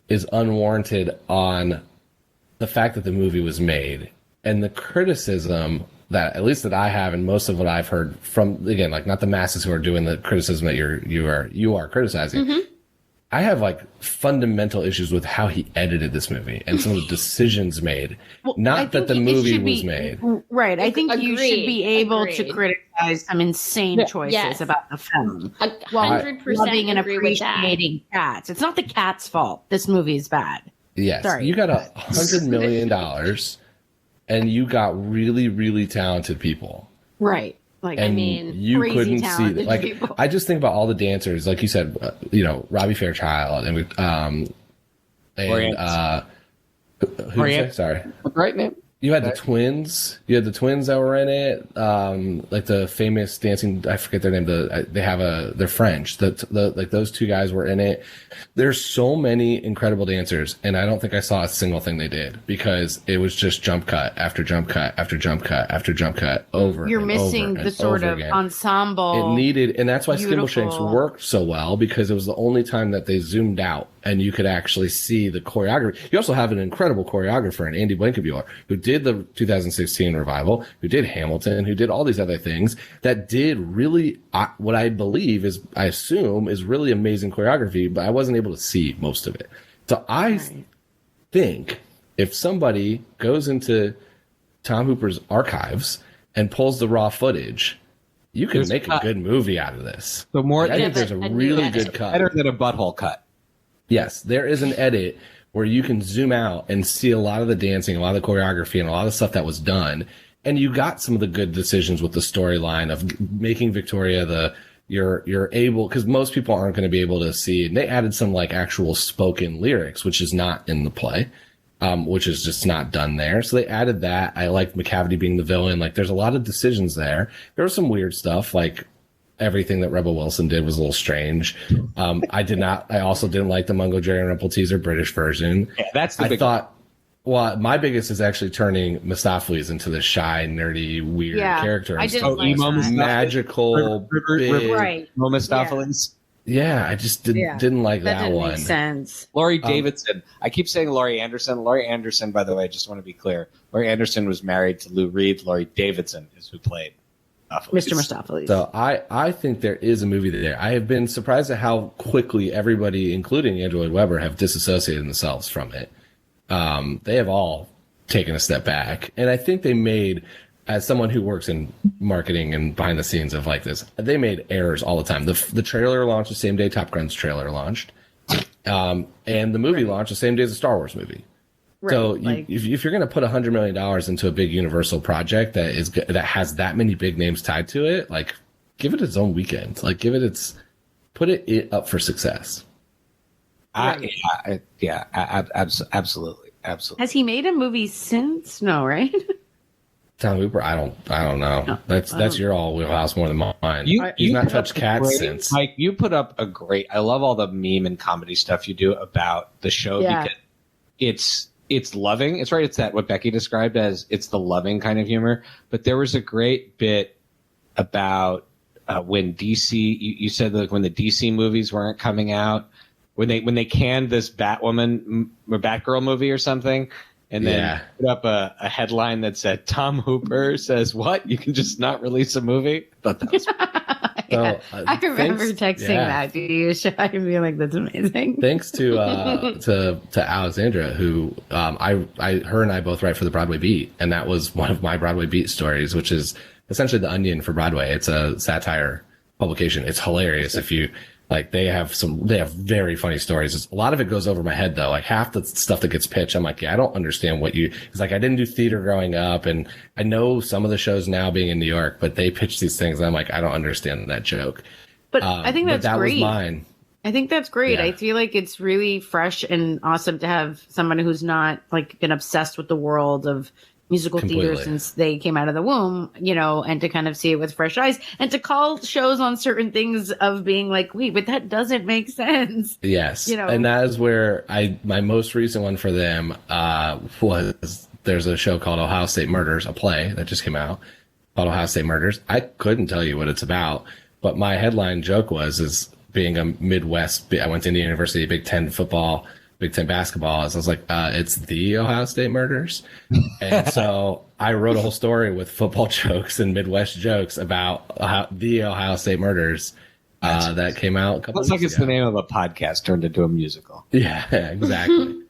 is unwarranted on the fact that the movie was made, and the criticism that, at least that I have, and most of what I've heard from, again, like not the masses who are doing the criticism that you are criticizing. Mm-hmm. I have like fundamental issues with how he edited this movie and some of the decisions made. Well, not that the movie was made. Right. I think you should be able to criticize some insane choices about the film. 100% loving and appreciating cats. It's not the cat's fault. This movie is bad. Yes. Sorry, you got $100 million and you got really, really talented people. Right. Like, and you couldn't see that. Like, people. I just think about all the dancers, like you said, Robbie Fairchild and sorry, right name. You had the twins. You had the twins that were in it. Like the famous dancing. I forget their name. They're French. Like those two guys were in it. There's so many incredible dancers, and I don't think I saw a single thing they did because it was just jump cut after jump cut after jump cut after jump cut over. You're missing the sort of ensemble. It needed, and that's why Skimbleshanks worked so well, because it was the only time that they zoomed out and you could actually see the choreography. You also have an incredible choreographer in Andy Blankenbuehler, who did the 2016 revival, who did Hamilton, who did all these other things that did really what I assume is really amazing choreography, but I wasn't able to see most of it. So I think if somebody goes into Tom Hooper's archives and pulls the raw footage, you can make a good movie out of this. The more I think there's a really good cut. Better than a butthole cut. Yes, there is an edit where you can zoom out and see a lot of the dancing, a lot of the choreography, and a lot of stuff that was done. And you got some of the good decisions with the storyline of making Victoria you're able, because most people aren't going to be able to see. And they added some like actual spoken lyrics, which is not in the play, which is just not done there. So they added that. I liked McCavity being the villain. Like there's a lot of decisions there. There was some weird stuff, like everything that Rebel Wilson did was a little strange. I also didn't like the Mungojerrie and Rumpleteazer British version. Yeah, that's the I thought. Well, my biggest is actually turning Mistopheles into this shy, nerdy, weird character. I didn't like emo that. Magical, big. Right. Mistopheles. Yeah, I just didn't like that didn't one. Make sense. Laurie Davidson. I keep saying Laurie Anderson. Laurie Anderson, by the way, I just want to be clear. Laurie Anderson was married to Lou Reed. Laurie Davidson is who played Mr. Mistopheles. So I think there is a movie there. I have been surprised at how quickly everybody, including Andrew Lloyd Webber, have disassociated themselves from it. They have all taken a step back. And I think they made, as someone who works in marketing and behind the scenes of like this, they made errors all the time. The trailer launched the same day Top Gun's trailer launched. And the movie launched the same day as the Star Wars movie. Right. So if you're going to put $100 million into a big Universal project that has that many big names tied to it, like give it its own weekend. Like put it up for success. Absolutely. Has he made a movie since? No, right? Tom Hooper, I don't know. No, that's your all wheelhouse more than mine. He's not touched cats since. Mike, you put up I love all the meme and comedy stuff you do about the show because it's loving. It's right. It's what Becky described as it's the loving kind of humor. But there was a great bit about when DC. You said that when the DC movies weren't coming out, when they canned this Batwoman or Batgirl movie or something, and then put up a headline that said Tom Hooper says what? You can just not release a movie. I thought that was I remember texting that to you, Shai, and being like, "That's amazing." Thanks to Alexandra, who her and I both write for the Broadway Beat, and that was one of my Broadway Beat stories, which is essentially the Onion for Broadway. It's a satire publication. It's hilarious if you like. They have very funny stories. A lot of it goes over my head though. Like half the stuff that gets pitched, I'm like, I don't understand it's like I didn't do theater growing up, and I know some of the shows now being in New York, but they pitch these things, and I'm like, I don't understand that joke. But I think that's that great. Was mine. I think that's great. Yeah. I feel like it's really fresh and awesome to have someone who's not like been obsessed with the world of musical theater since they came out of the womb, and to kind of see it with fresh eyes and to call shows on certain things of being like, wait, but that doesn't make sense. Yes. And that is where my most recent one for them was there's a show called Ohio State Murders, a play that just came out called Ohio State Murders. I couldn't tell you what it's about, but my headline joke is being a Midwest, I went to Indiana University, Big Ten football, Big Ten basketball. So I was like, it's the Ohio State Murders. And so I wrote a whole story with football jokes and Midwest jokes about the Ohio State Murders that came out a couple weeks ago. Looks like it's the name of a podcast turned into a musical. Yeah, exactly.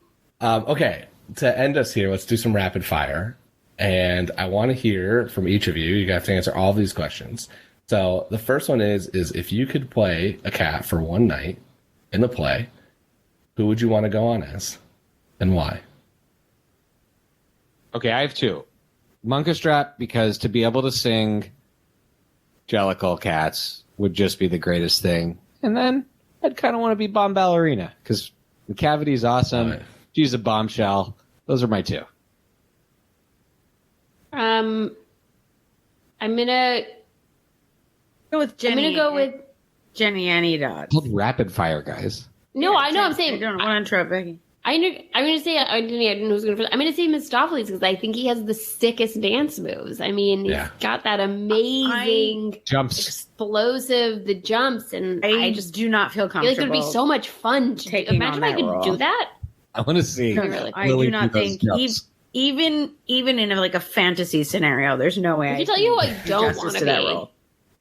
Okay, to end us here, let's do some rapid fire. And I want to hear from each of you. You have to answer all of these questions. So the first one is if you could play a cat for one night in the play, who would you want to go on as, and why? Okay, I have two. Mungojerrie, because to be able to sing Jellicle Cats would just be the greatest thing. And then I'd kind of want to be Bomb Ballerina, because McCavity's awesome. Right. She's a bombshell. Those are my two. I'm gonna go with Jenny. I'm gonna go with Jenny Annie Dodd. Called rapid fire, guys. No, I know. I'm saying. I don't want to interrupt Becky. I'm going to say. I didn't know who's going to. I'm going to say Mistopheles because I think he has the sickest dance moves. I mean, he's got that amazing jumps, explosive, the jumps, and I just do not feel comfortable. I feel like it would be so much fun to imagine if I could do that. I want to see. I do not think even in a fantasy scenario, there's no way. I can tell you who I don't want to be.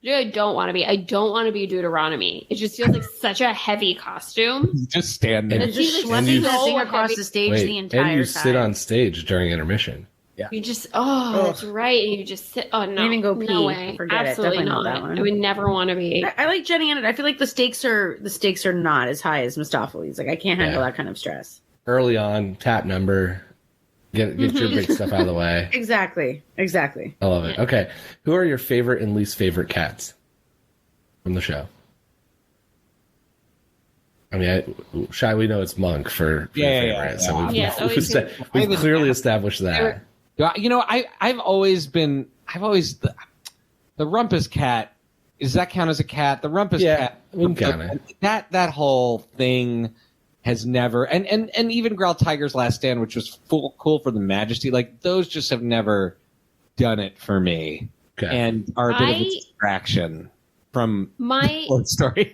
I don't want to be. I don't want to be Deuteronomy. It just feels like such a heavy costume. Just stand there. And just schlepping that thing across the stage the entire time. And you sit on stage during intermission. You just, that's right. And you just sit, no, Can't even go pee. no way. Forget Absolutely it. Definitely not. not that one. I would never want to be. I like Jenny and I feel like the stakes are not as high as Mistopheles. Like I can't handle that kind of stress. Early on, tap number, get your big stuff out of the way. Exactly. I love it. Okay, who are your favorite and least favorite cats from the show? I mean, Shai, we know it's Monk for favorite, so we've clearly established that. You know, I've always the Rumpus cat. Does that count as a cat? The Rumpus cat. We can count it. That whole thing has never, and even Growl Tiger's Last Stand, which was cool for the Majesty. Like those just have never done it for me, and are a bit of a distraction from my story.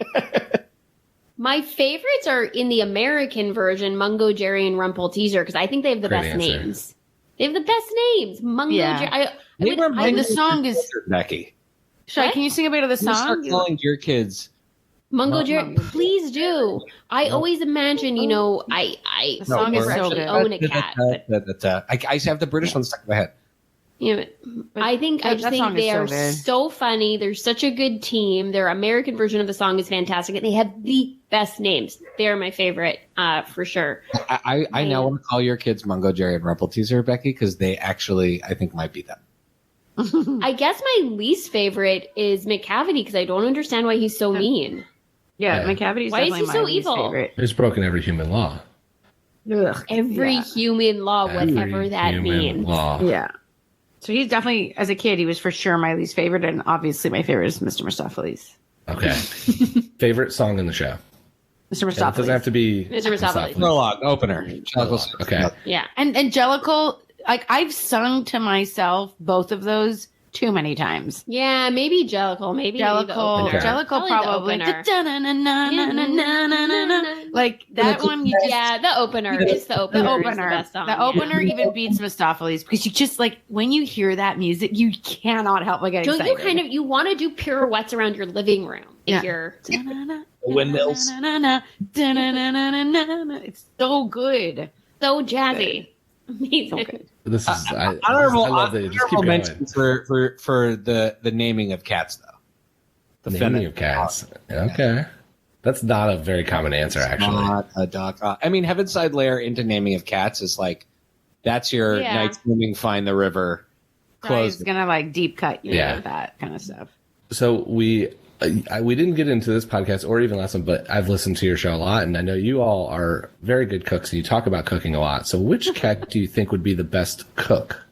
My favorites are in the American version, Mungojerrie and Rumpleteazer, because I think they have the best names. They have the best names. Mungojerrie. And the song is Becky. Shai, can you sing a bit of the song? Start calling your kids Mungojerrie. Please do. I always imagine, the song is so good. Own a cat. I have the British one stuck in my head. I just think they are so funny. They're such a good team. Their American version of the song is fantastic. And they have the best names. They're my favorite, for sure. I now want to call your kids Mungojerrie and Rumpleteazer, Becky, because they actually, I think, might be them. I guess my least favorite is McCavity, because I don't understand why he's so mean. Yeah, McCavity's why is definitely he so my least evil? favorite. He's broken every human law. Every human law, whatever that means. Law. Yeah. So he's definitely, as a kid, he was for sure my least favorite, and obviously my favorite is Mr. Mistopheles. Okay. Favorite song in the show? Mr. Mistopheles. It doesn't have to be Mr. Mistopheles. Prologue, opener. Okay. Yeah. And Jellicle, like I've sung to myself both of those too many times. Yeah, maybe Jellicle. Jellicle probably. Like that one. The opener is the opener. The is the best song. The opener even beats Mistopheles because you just like when you hear that music, you cannot help but get excited. Don't you you want to do pirouettes around your living room if you're windmills. It's so good, so jazzy. Amazing. So good. This is I love that. Just keep going. For the naming of cats, though. The naming of cats. Okay. That's not a very common answer, actually. Not a dog. I mean, Heavenside Lair into naming of cats is like, that's your night swimming, find the river. He's gonna like deep cut you with that kind of stuff. So we didn't get into this podcast or even last one, but I've listened to your show a lot, and I know you all are very good cooks, and you talk about cooking a lot. So which cat do you think would be the best cook?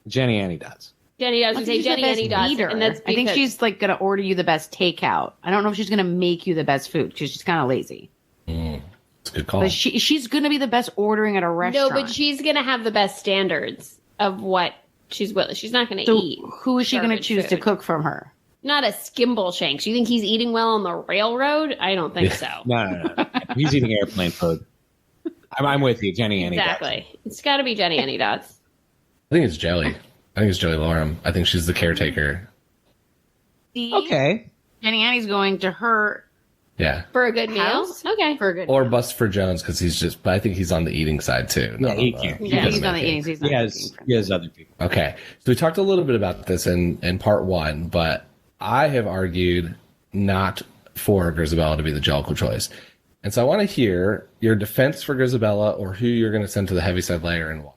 Jenny Annie Dots. Jenny, I was going to say Jenny Annie Dots. And that's I think she's like going to order you the best takeout. I don't know if she's going to make you the best food because she's kind of lazy. That's a good call. But she's going to be the best ordering at a restaurant. No, but she's going to have the best standards of what she's willing. She's not going to eat. Who is she going to choose to cook from her? Not a Skimbleshanks. You think he's eating well on the railroad? I don't think so. No. He's eating airplane food. I'm with you, Jenny Annie Dots. Exactly. It's got to be Jenny Annie Dots. I think it's Jelly. I think it's Jelly Loram. I think she's the caretaker. Okay. Jenny Annie's going to her. Yeah. For a good meal? Okay. For a good Or Bust for Jones, because but I think he's on the eating side too. Yeah, he can. He's on the eating side. He has other people. Okay. So we talked a little bit about this in part one, but I have argued not for Grisabella to be the Jellicle choice. And so I want to hear your defense for Grisabella or who you're going to send to the Heaviside Layer and why.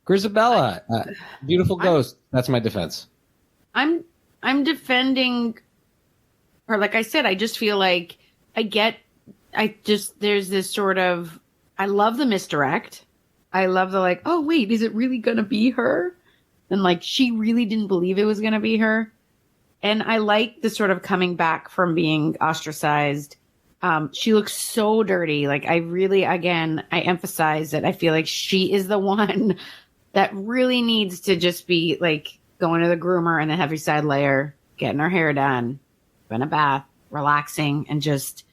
Grisabella, beautiful ghost. That's my defense. I'm defending her. Like I said, I just feel like there's this sort of, I love the misdirect. I love the like, oh wait, is it really going to be her? And like, she really didn't believe it was going to be her. And I like the sort of coming back from being ostracized. She looks so dirty. Like I emphasize that I feel like she is the one that really needs to just be like going to the groomer in the Heaviside Layer, getting her hair done, in a bath, relaxing, and just,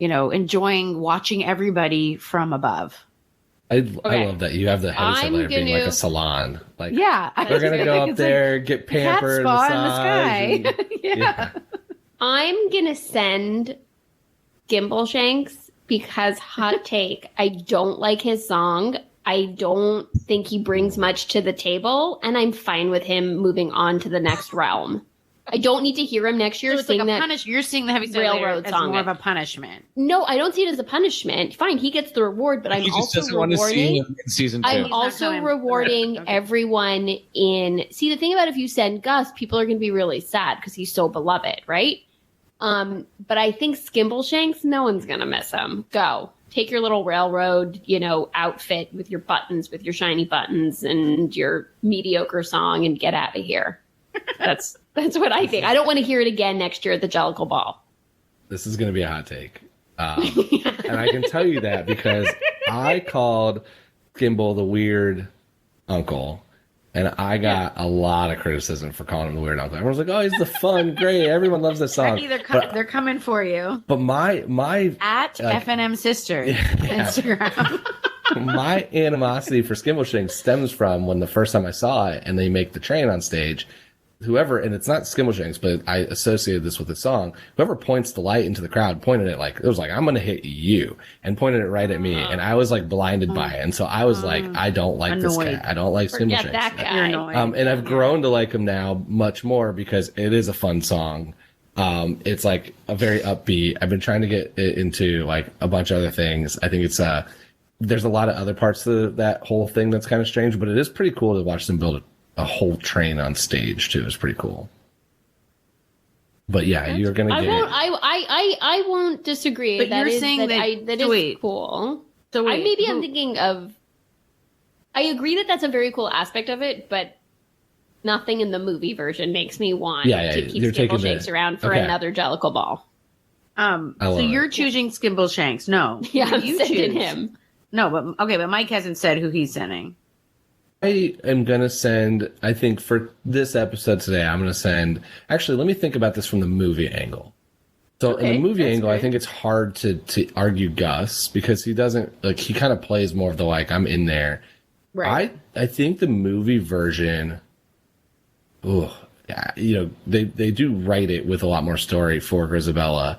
enjoying watching everybody from above. I love that you have the Heaviside Layer being like a salon. Like, yeah, we're gonna go up there, get pampered, cat spa massage, in the sky. Yeah. I'm gonna send Gimbleshanks because hot take, I don't like his song. I don't think he brings much to the table, and I'm fine with him moving on to the next realm. I don't need to hear him next year sing that. You're seeing the Heaviside Layer as more of a punishment. No, I don't see it as a punishment. Fine, he gets the reward, but I'm also rewarding. In season 2. I'm also rewarding everyone in. See, the thing about if you send Gus, people are going to be really sad because he's so beloved, right? But I think Skimbleshanks, no one's going to miss him. Go. Take your little railroad, outfit with your buttons, with your shiny buttons and your mediocre song and get out of here. That's what I think. I don't want to hear it again next year at the Jellicle Ball. This is going to be a hot take. And I can tell you that because I called Skimble the weird uncle. And I got a lot of criticism for calling him the weird uncle. Everyone's like, "Oh, he's the fun, great. Everyone loves this song." They're coming for you. But my at FNM Sisters Instagram. My animosity for Skimbleshanks stems from when the first time I saw it and they make the train on stage. Whoever, and it's not Skimbleshanks, but I associated this with the song. Whoever points the light into the crowd pointed it it was like, "I'm going to hit you," and pointed it right at me. And I was like blinded by it. And so I was like, I don't like this cat. I don't like Skimbleshanks. Forget that guy. And I've grown to like him now much more because it is a fun song. It's like a very upbeat. I've been trying to get it into like a bunch of other things. I think it's, there's a lot of other parts to that whole thing that's kind of strange, but it is pretty cool to watch them build a whole train on stage too. It's pretty cool. But yeah, you're gonna get. I won't disagree. But you're saying that is cool. So I'm thinking of. I agree that that's a very cool aspect of it, but nothing in the movie version makes me want to keep Skimbleshanks around for another Jellicle Ball. So you're choosing Skimbleshanks? No. Yeah, I'm sending him. No, but Mike hasn't said who he's sending. I am going to send, I think for this episode today, I'm going to send, actually, let me think about this from the movie angle. So in the movie angle, I think it's hard to argue Gus because he doesn't, he kind of plays more of the, I'm in there. Right. I think the movie version, they do write it with a lot more story for Grisabella.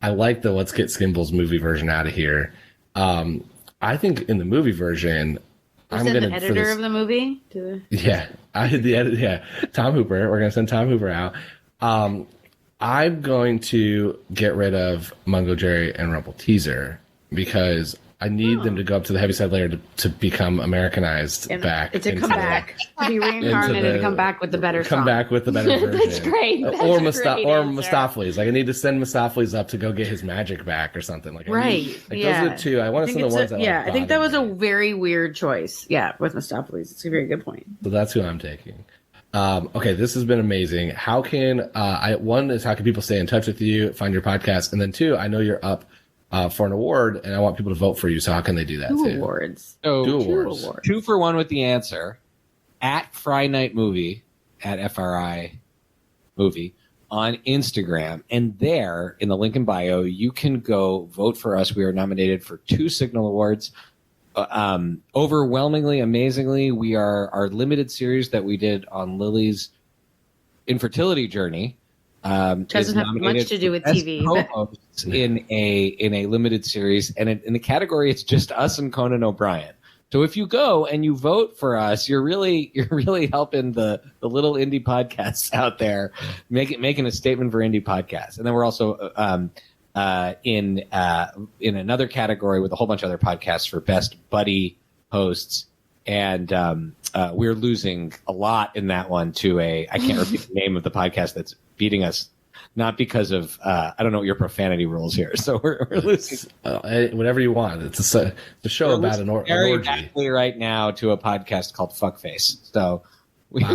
I like the let's get Skimble's movie version out of here. I think in the movie version, I'm going to editor of the movie. I did the edit. Yeah, Tom Hooper. We're going to send Tom Hooper out. I'm going to get rid of Mungojerrie and Rumpleteazer because I need them to go up to the Heaviside Layer to become Americanized back. To come back. To be reincarnated to come back with the better song. Come back with the better version. That's great. Or Mistopheles. I need to send Mistopheles up to go get his magic back or something. Those are the two. I want to send the ones that I think that was a very weird choice. Yeah, with Mistopheles. It's a very good point. So that's who I'm taking. Okay, this has been amazing. How can one is how can people stay in touch with you, find your podcast, and then two, I know you're up for an award, and I want people to vote for you. So how can they do that? Two awards. Two awards. 2 for 1 with the answer at Fry Night Movie at FRI Movie on Instagram, and there in the link in bio, you can go vote for us. We are nominated for 2 Signal Awards. Overwhelmingly, amazingly, we are our limited series that we did on Lily's infertility journey. Doesn't have much to do with TV. In a limited series, and in the category, it's just us and Conan O'Brien. So if you go and you vote for us, you're really helping the little indie podcasts out there, making a statement for indie podcasts. And then we're also in another category with a whole bunch of other podcasts for best buddy hosts. And we're losing a lot in that one to I can't repeat the name of the podcast that's beating us, not because of I don't know what your profanity rules here. So we're losing whatever you want. It's a show about an orgy. Very right now to a podcast called Fuckface. So which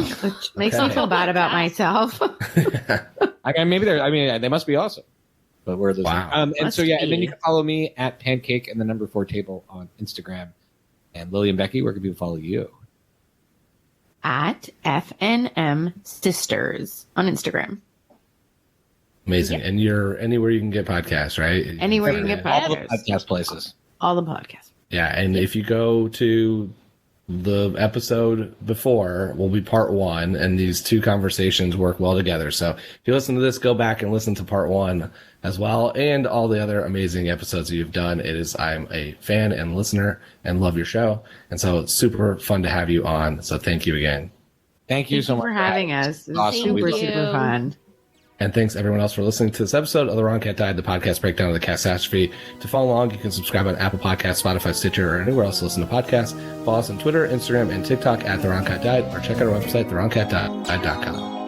makes me feel bad about myself. They must be awesome, but we're losing. Wow. And then you can follow me at Pancake and the number 4 table on Instagram. And Lily and Becky, where can people follow you? At FNM Sisters on Instagram. Amazing. And you're anywhere you can get podcasts, right? Anywhere you can get podcasts. All the podcast places. All the podcasts. Yeah. And if you go to the episode before will be part 1, and these two conversations work well together. So if you listen to this, go back and listen to part 1 as well, and all the other amazing episodes that you've done. I'm a fan and listener and love your show, and so it's super fun to have you on. So thank you again. Thank you so much for having us. It's awesome. super fun. And thanks everyone else for listening to this episode of The Wrong Cat Died, the podcast breakdown of the Catastrophe. To follow along, you can subscribe on Apple Podcasts, Spotify, Stitcher, or anywhere else to listen to podcasts. Follow us on Twitter, Instagram, and TikTok at The Wrong Cat Died, or check out our website, thewrongcatdied.com.